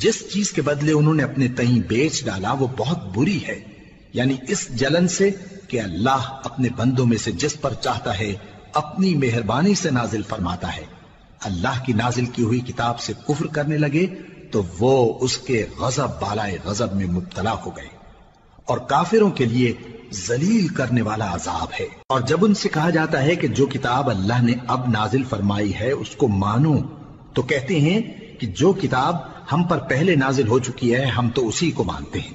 جس چیز کے بدلے انہوں نے اپنے تئیں بیچ ڈالا وہ بہت بری ہے، یعنی اس جلن سے کہ اللہ اپنے بندوں میں سے جس پر چاہتا ہے اپنی مہربانی سے نازل فرماتا ہے۔ اللہ کی نازل کی ہوئی کتاب سے کفر کرنے لگے تو وہ اس کے غضب بالائے غضب میں مبتلا ہو گئے، اور کافروں کے لیے ذلیل کرنے والا عذاب ہے۔ اور جب ان سے کہا جاتا ہے کہ جو کتاب اللہ نے اب نازل فرمائی ہے اس کو مانو، تو کہتے ہیں کہ جو کتاب ہم پر پہلے نازل ہو چکی ہے ہم تو اسی کو مانتے ہیں،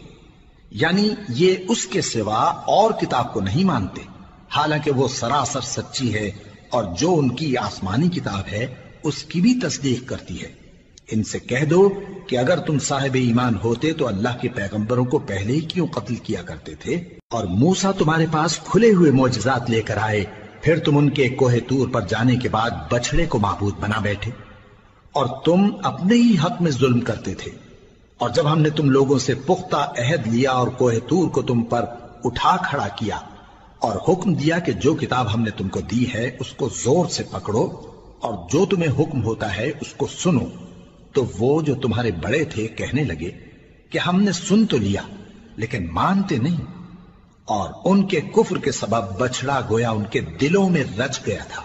یعنی یہ اس کے سوا اور کتاب کو نہیں مانتے، حالانکہ وہ سراسر سچی ہے، اور جو ان کی آسمانی کتاب ہے اس کی بھی تصدیق کرتی ہے۔ ان سے کہہ دو کہ اگر تم صاحب ایمان ہوتے تو اللہ کے پیغمبروں کو پہلے ہی کیوں قتل کیا کرتے تھے؟ اور موسیٰ تمہارے پاس کھلے ہوئے معجزات لے کر آئے، پھر تم ان کے کوہ طور پر جانے کے بعد بچڑے کو معبود بنا بیٹھے، اور تم اپنے ہی حق میں ظلم کرتے تھے۔ اور جب ہم نے تم لوگوں سے پختہ عہد لیا اور کوہ طور کو تم پر اٹھا کھڑا کیا اور حکم دیا کہ جو کتاب ہم نے تم کو دی ہے اس کو زور سے پکڑو اور جو تمہیں حکم ہوتا ہے اس کو سنو، تو وہ جو تمہارے بڑے تھے کہنے لگے کہ ہم نے سن تو لیا لیکن مانتے نہیں، اور ان کے کفر کے سبب بچڑا گویا ان کے دلوں میں رچ گیا تھا۔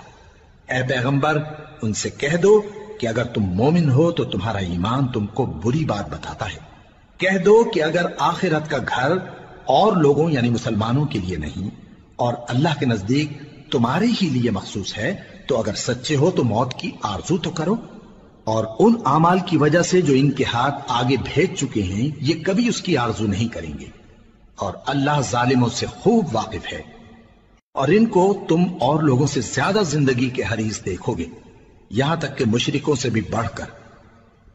اے پیغمبر ان سے کہہ دو کہ اگر تم مومن ہو تو تمہارا ایمان تم کو بری بات بتاتا ہے۔ کہہ دو کہ اگر آخرت کا گھر اور لوگوں یعنی مسلمانوں کے لیے نہیں اور اللہ کے نزدیک تمہارے ہی لیے مخصوص ہے تو اگر سچے ہو تو موت کی آرزو تو کرو، اور ان اعمال کی وجہ سے جو ان کے ہاتھ آگے بھیج چکے ہیں یہ کبھی اس کی آرزو نہیں کریں گے، اور اللہ ظالموں سے خوب واقف ہے۔ اور ان کو تم اور لوگوں سے زیادہ زندگی کے حریص دیکھو گے، یہاں تک کہ مشرکوں سے بھی بڑھ کر۔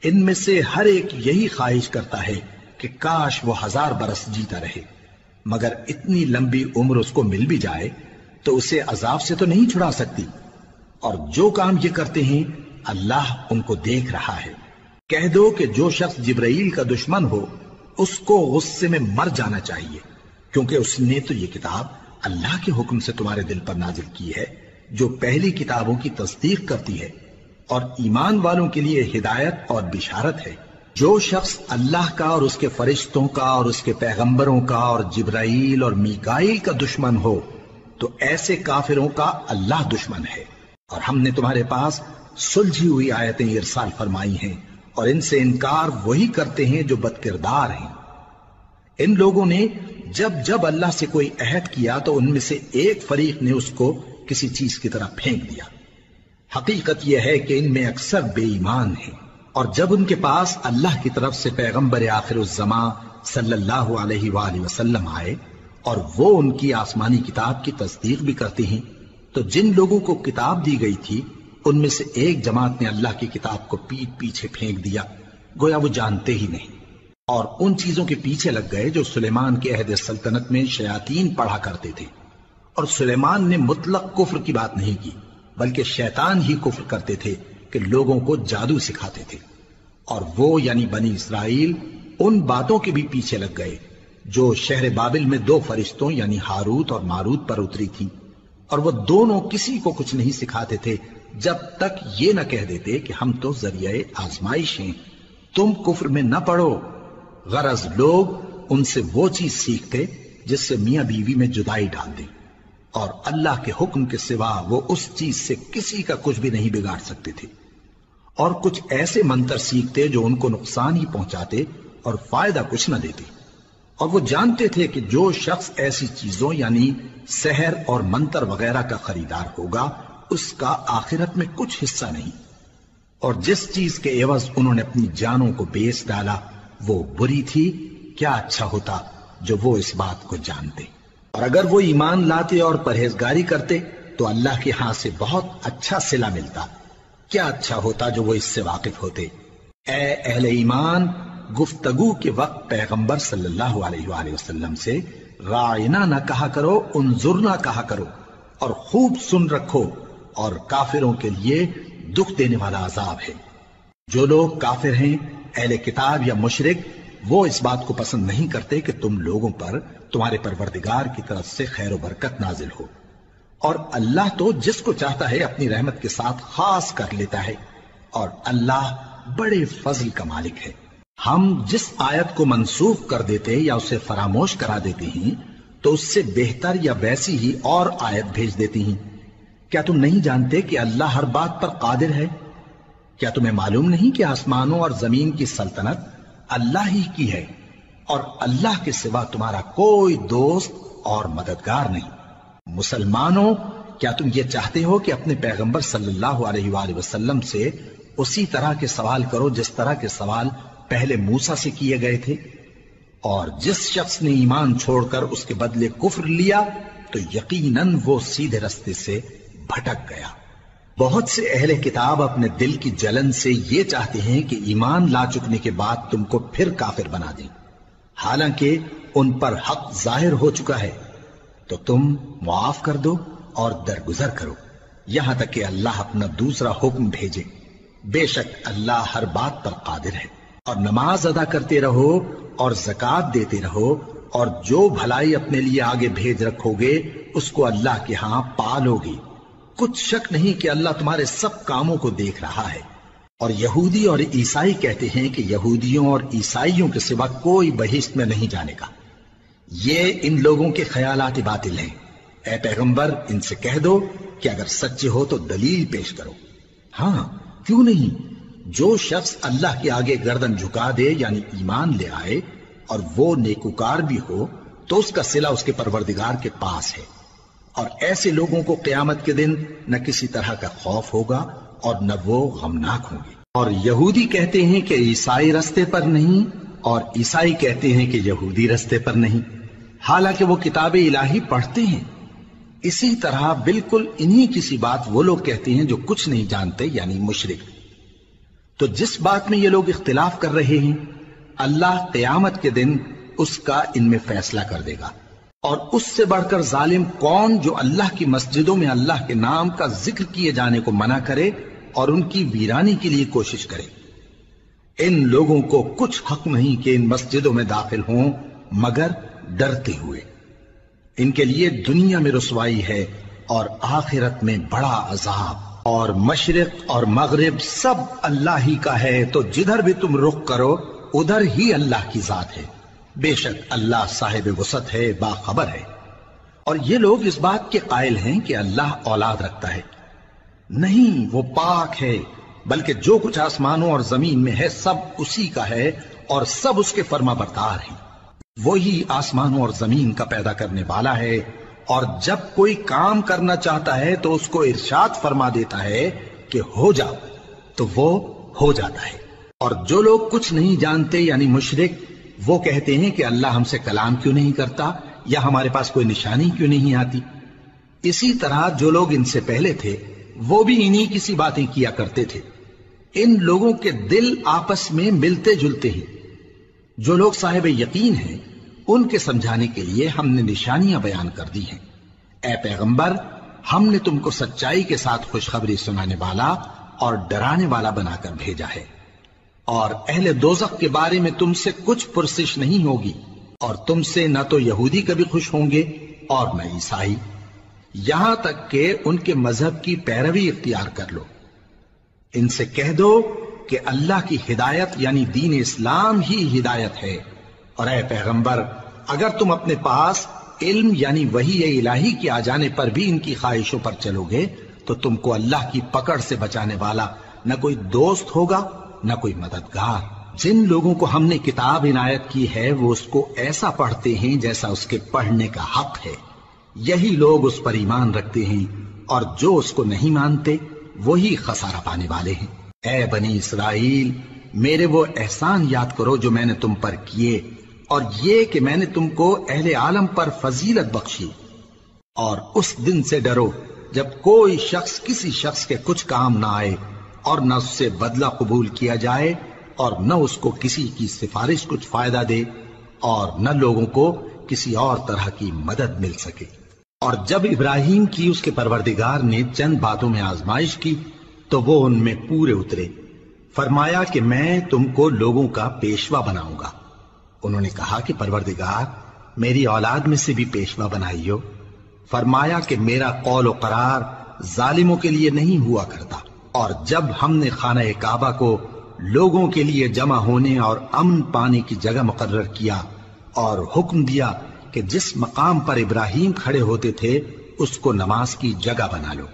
ان میں سے ہر ایک یہی خواہش کرتا ہے کہ کاش وہ 1000 برس جیتا رہے، مگر اتنی لمبی عمر اس کو مل بھی جائے تو اسے عذاب سے تو نہیں چھڑا سکتی، اور جو کام یہ کرتے ہیں اللہ ان کو دیکھ رہا ہے۔ کہہ دو کہ جو شخص جبرائیل کا دشمن ہو اس کو غصے میں مر جانا چاہیے، کیونکہ اس نے تو یہ کتاب اللہ کے حکم سے تمہارے دل پر نازل کی ہے جو پہلی کتابوں کی تصدیق کرتی ہے، اور ایمان والوں کے لیے ہدایت اور بشارت ہے۔ جو شخص اللہ کا اور اس کے فرشتوں کا اور اس کے پیغمبروں کا اور جبرائیل اور میکائیل کا دشمن ہو تو ایسے کافروں کا اللہ دشمن ہے۔ اور ہم نے تمہارے پاس سلجھی ہوئی آیتیں ارسال فرمائی ہیں، اور ان سے انکار وہی کرتے ہیں جو بد کردار ہیں۔ ان لوگوں نے جب جب اللہ سے کوئی عہد کیا تو ان میں سے ایک فریق نے اس کو کسی چیز کی طرح پھینک دیا۔ حقیقت یہ ہے کہ ان میں اکثر بے ایمان ہیں، اور جب ان کے پاس اللہ کی طرف سے پیغمبر آخر الزماں صلی اللہ علیہ وآلہ وسلم آئے اور وہ ان کی آسمانی کتاب کی تصدیق بھی کرتے ہیں، تو جن لوگوں کو کتاب دی گئی تھی ان میں سے ایک جماعت نے اللہ کی کتاب کو پیٹ پیچھے پھینک دیا، گویا وہ جانتے ہی نہیں، اور ان چیزوں کے پیچھے لگ گئے جو سلیمان کے عہد سلطنت میں شیاطین پڑھا کرتے تھے۔ اور سلیمان نے مطلق کفر کی بات نہیں کی، بلکہ شیطان ہی کفر کرتے تھے کہ لوگوں کو جادو سکھاتے تھے، اور وہ یعنی بنی اسرائیل ان باتوں کے بھی پیچھے لگ گئے جو شہر بابل میں 2 فرشتوں یعنی ہاروت اور ماروت پر اتری تھی، اور وہ دونوں کسی کو کچھ نہیں سکھاتے تھے جب تک یہ نہ کہہ دیتے کہ ہم تو ذریعہ آزمائش ہیں، تم کفر میں نہ پڑو۔ غرض لوگ ان سے وہ چیز سیکھتے جس سے میاں بیوی میں جدائی ڈال دیں، اور اللہ کے حکم کے سوا وہ اس چیز سے کسی کا کچھ بھی نہیں بگاڑ سکتے تھے، اور کچھ ایسے منتر سیکھتے جو ان کو نقصان ہی پہنچاتے اور فائدہ کچھ نہ دیتے، اور وہ جانتے تھے کہ جو شخص ایسی چیزوں یعنی سحر اور منتر وغیرہ کا خریدار ہوگا اس کا آخرت میں کچھ حصہ نہیں، اور جس چیز کے عوض انہوں نے اپنی جانوں کو بیچ ڈالا وہ بری تھی، کیا اچھا ہوتا جو وہ اس بات کو جانتے۔ اور اگر وہ ایمان لاتے اور پرہیزگاری کرتے تو اللہ کے ہاں سے بہت اچھا صلہ ملتا، کیا اچھا ہوتا جو وہ اس سے واقف ہوتے۔ اے اہل ایمان، گفتگو کے وقت پیغمبر صلی اللہ علیہ وآلہ وسلم سے راعنا نہ کہا کرو، انظرنا کہا کرو، اور خوب سن رکھو، اور کافروں کے لیے دکھ دینے والا عذاب ہے۔ جو لوگ کافر ہیں، اہل کتاب یا مشرک، وہ اس بات کو پسند نہیں کرتے کہ تم لوگوں پر تمہارے پروردگار کی طرف سے خیر و برکت نازل ہو، اور اللہ تو جس کو چاہتا ہے اپنی رحمت کے ساتھ خاص کر لیتا ہے، اور اللہ بڑے فضل کا مالک ہے۔ ہم جس آیت کو منسوخ کر دیتے یا اسے فراموش کرا دیتے ہیں تو اس سے بہتر یا ویسی ہی اور آیت بھیج دیتی ہیں۔ کیا تم نہیں جانتے کہ اللہ ہر بات پر قادر ہے؟ کیا تمہیں معلوم نہیں کہ آسمانوں اور زمین کی سلطنت اللہ ہی کی ہے اور اللہ کے سوا تمہارا کوئی دوست اور مددگار نہیں؟ مسلمانوں، کیا تم یہ چاہتے ہو کہ اپنے پیغمبر صلی اللہ علیہ وآلہ وسلم سے اسی طرح کے سوال کرو جس طرح کے سوال پہلے موسیٰ سے کیے گئے تھے؟ اور جس شخص نے ایمان چھوڑ کر اس کے بدلے کفر لیا تو یقیناً وہ سیدھے رستے سے بھٹک گیا۔ بہت سے اہل کتاب اپنے دل کی جلن سے یہ چاہتے ہیں کہ ایمان لا چکنے کے بعد تم کو پھر کافر بنا دیں، حالانکہ ان پر حق ظاہر ہو چکا ہے، تو تم معاف کر دو اور درگزر کرو یہاں تک کہ اللہ اپنا دوسرا حکم بھیجے۔ بے شک اللہ ہر بات پر قادر ہے۔ اور نماز ادا کرتے رہو اور زکوٰۃ دیتے رہو، اور جو بھلائی اپنے لیے آگے بھیج رکھو گے اس کو اللہ کے ہاں پالو گے۔ کچھ شک نہیں کہ اللہ تمہارے سب کاموں کو دیکھ رہا ہے۔ اور یہودی اور عیسائی کہتے ہیں کہ یہودیوں اور عیسائیوں کے سوا کوئی بہشت میں نہیں جانے کا۔ یہ ان لوگوں کے خیالات باطل ہیں۔ اے پیغمبر، ان سے کہہ دو کہ اگر سچے ہو تو دلیل پیش کرو۔ ہاں، کیوں نہیں؟ جو شخص اللہ کے آگے گردن جھکا دے یعنی ایمان لے آئے اور وہ نیکوکار بھی ہو تو اس کا صلہ اس کے پروردگار کے پاس ہے۔ اور ایسے لوگوں کو قیامت کے دن نہ کسی طرح کا خوف ہوگا اور نہ وہ غمناک ہوں گے۔ اور یہودی کہتے ہیں کہ عیسائی رستے پر نہیں، اور عیسائی کہتے ہیں کہ یہودی رستے پر نہیں، حالانکہ وہ کتاب الہی پڑھتے ہیں۔ اسی طرح بالکل انہی کسی بات وہ لوگ کہتے ہیں جو کچھ نہیں جانتے یعنی مشرک۔ تو جس بات میں یہ لوگ اختلاف کر رہے ہیں اللہ قیامت کے دن اس کا ان میں فیصلہ کر دے گا۔ اور اس سے بڑھ کر ظالم کون جو اللہ کی مسجدوں میں اللہ کے نام کا ذکر کیے جانے کو منع کرے اور ان کی ویرانی کے لیے کوشش کرے۔ ان لوگوں کو کچھ حق نہیں کہ ان مسجدوں میں داخل ہوں مگر ڈرتے ہوئے۔ ان کے لیے دنیا میں رسوائی ہے اور آخرت میں بڑا عذاب۔ اور مشرق اور مغرب سب اللہ ہی کا ہے، تو جدھر بھی تم رخ کرو ادھر ہی اللہ کی ذات ہے۔ بے شک اللہ صاحب وسعت ہے، باخبر ہے۔ اور یہ لوگ اس بات کے قائل ہیں کہ اللہ اولاد رکھتا ہے۔ نہیں، وہ پاک ہے، بلکہ جو کچھ آسمانوں اور زمین میں ہے سب اسی کا ہے اور سب اس کے فرما بردار ہیں۔ وہی آسمانوں اور زمین کا پیدا کرنے والا ہے، اور جب کوئی کام کرنا چاہتا ہے تو اس کو ارشاد فرما دیتا ہے کہ ہو جاؤ، تو وہ ہو جاتا ہے۔ اور جو لوگ کچھ نہیں جانتے یعنی مشرک، وہ کہتے ہیں کہ اللہ ہم سے کلام کیوں نہیں کرتا یا ہمارے پاس کوئی نشانی کیوں نہیں آتی۔ اسی طرح جو لوگ ان سے پہلے تھے وہ بھی انہی کسی باتیں کیا کرتے تھے۔ ان لوگوں کے دل آپس میں ملتے جلتے ہیں۔ جو لوگ صاحب یقین ہیں ان کے سمجھانے کے لیے ہم نے نشانیاں بیان کر دی ہیں۔ اے پیغمبر، ہم نے تم کو سچائی کے ساتھ خوشخبری سنانے والا اور ڈرانے والا بنا کر بھیجا ہے۔ اور اہل دوزخ کے بارے میں تم سے کچھ پرسش نہیں ہوگی، اور تم سے نہ تو یہودی کبھی خوش ہوں گے اور نہ عیسائی، یہاں تک کہ ان کے مذہب کی پیروی اختیار کر لو۔ ان سے کہہ دو کہ اللہ کی ہدایت یعنی دین اسلام ہی ہدایت ہے۔ اور اے پیغمبر، اگر تم اپنے پاس علم یعنی وحی الہی کے آ جانے پر بھی ان کی خواہشوں پر چلو گے تو تم کو اللہ کی پکڑ سے بچانے والا نہ کوئی دوست ہوگا نہ کوئی مددگار۔ جن لوگوں کو ہم نے کتاب عنایت کی ہے وہ اس کو ایسا پڑھتے ہیں جیسا اس کے پڑھنے کا حق ہے، یہی لوگ اس پر ایمان رکھتے ہیں، اور جو اس کو نہیں مانتے وہی خسارہ پانے والے ہیں۔ اے بنی اسرائیل، میرے وہ احسان یاد کرو جو میں نے تم پر کیے، اور یہ کہ میں نے تم کو اہل عالم پر فضیلت بخشی۔ اور اس دن سے ڈرو جب کوئی شخص کسی شخص کے کچھ کام نہ آئے اور نہ اس سے بدلہ قبول کیا جائے اور نہ اس کو کسی کی سفارش کچھ فائدہ دے اور نہ لوگوں کو کسی اور طرح کی مدد مل سکے۔ اور جب ابراہیم کی اس کے پروردگار نے چند باتوں میں آزمائش کی تو وہ ان میں پورے اترے۔ فرمایا کہ میں تم کو لوگوں کا پیشوا بناؤں گا۔ انہوں نے کہا کہ پروردگار، میری اولاد میں سے بھی پیشوا بنائیو۔ فرمایا کہ میرا قول و قرار ظالموں کے لیے نہیں ہوا کرتا۔ اور جب ہم نے خانہ کعبہ کو لوگوں کے لیے جمع ہونے اور امن پانے کی جگہ مقرر کیا اور حکم دیا کہ جس مقام پر ابراہیم کھڑے ہوتے تھے اس کو نماز کی جگہ بنا لو۔